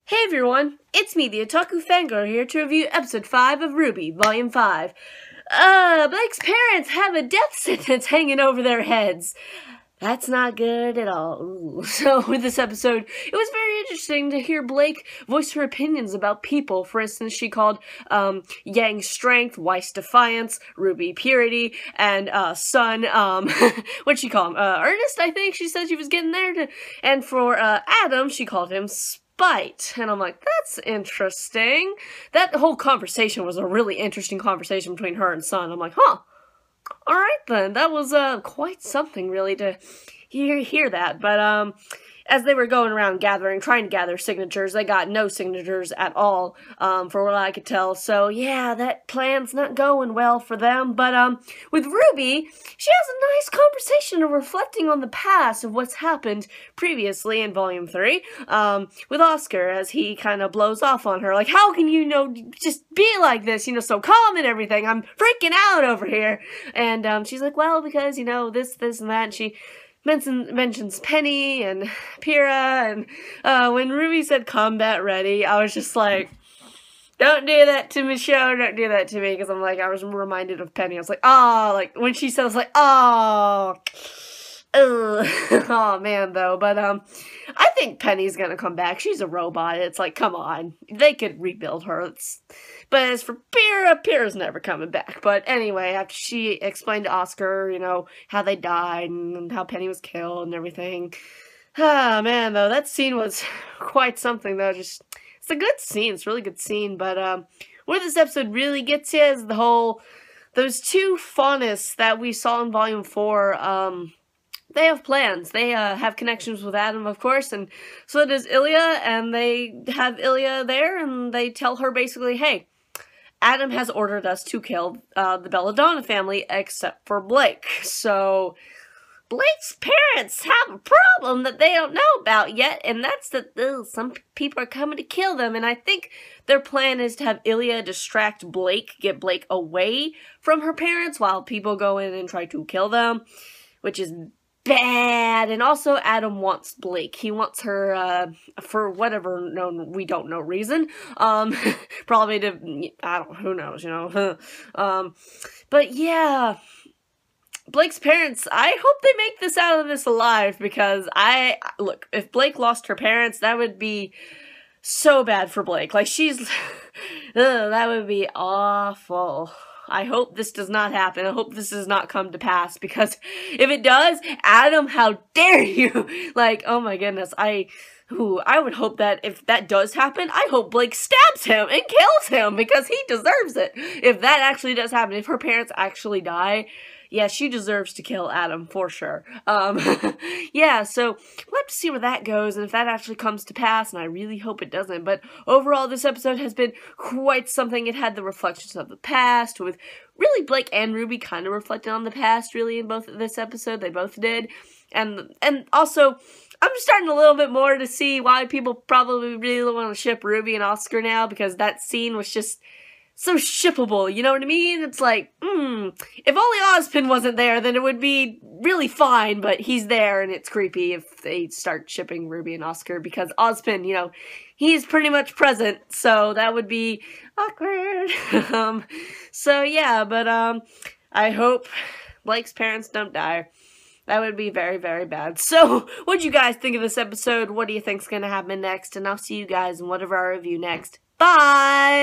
Hey everyone, it's me, the Otaku Fangirl, here to review episode 5 of RWBY, volume 5. Blake's parents have a death sentence hanging over their heads. That's not good at all. Ooh. So with this episode, it was very interesting to hear Blake voice her opinions about people. For instance, she called Yang strength, Weiss defiance, RWBY purity, and Sun, what'd she call him? Ernest, I think she said she was getting there. And for Adam, she called him Spite. And I'm like, that's interesting. That whole conversation was a really interesting conversation between her and Sun. I'm like, huh. Alright then, that was quite something really to hear that, but as they were going around trying to gather signatures, they got no signatures at all, for what I could tell, so yeah, that plan's not going well for them, but with RWBY, she has a nice conversation of reflecting on the past of what's happened previously in Volume 3, with Oscar, as he kind of blows off on her, like, how can you, just be like this, so calm and everything, I'm freaking out over here, and she's like, well, because, this and that, and she mentions Penny and Pyrrha, and when RWBY said combat ready, I was just like, don't do that to Michelle, don't do that to me, because I was reminded of Penny. I was like, oh, like, when she said, I was like, oh, oh man, though, but, I think Penny's gonna come back. She's a robot. It's like, come on. They could rebuild her. But as for Pyrrha's never coming back. But anyway, after she explained to Oscar, how they died and how Penny was killed and everything. Ah, man, though, that scene was quite something, though. It's a good scene. It's a really good scene. But, where this episode really gets you is those two faunists that we saw in Volume 4, they have plans. They have connections with Adam, of course, and so does Ilya, and they have Ilya there, and they tell her basically, hey, Adam has ordered us to kill the Belladonna family, except for Blake. So, Blake's parents have a problem that they don't know about yet, and that's that some people are coming to kill them, and I think their plan is to have Ilya distract Blake, get Blake away from her parents, while people go in and try to kill them, which is bad. And also Adam wants Blake. He wants her for whatever we don't know reason. Probably to who knows, but yeah, Blake's parents, I hope they make this out of this alive, because look, if Blake lost her parents, that would be so bad for Blake. Like, that would be awful. I hope this does not happen. I hope this does not come to pass, because if it does, Adam, how dare you? Like, oh my goodness, I would hope that if that does happen, I hope Blake stabs him and kills him, because he deserves it. If that actually does happen, if her parents actually die, yeah, she deserves to kill Adam, for sure. Yeah, so we'll have to see where that goes, and if that actually comes to pass, and I really hope it doesn't, but overall, this episode has been quite something. It had the reflections of the past, with really Blake and RWBY kind of reflecting on the past, really, in both this episode. They both did, and also, I'm just starting a little bit more to see why people probably really want to ship RWBY and Oscar now, because that scene was just so shippable, you know what I mean? It's like, if only Ozpin wasn't there, then it would be really fine, but he's there, and it's creepy if they start shipping RWBY and Oscar, because Ozpin, he's pretty much present, so that would be awkward. So yeah, but, I hope Blake's parents don't die. That would be very, very bad. So, what'd you guys think of this episode? What do you think's gonna happen next? And I'll see you guys in whatever I review next. Bye!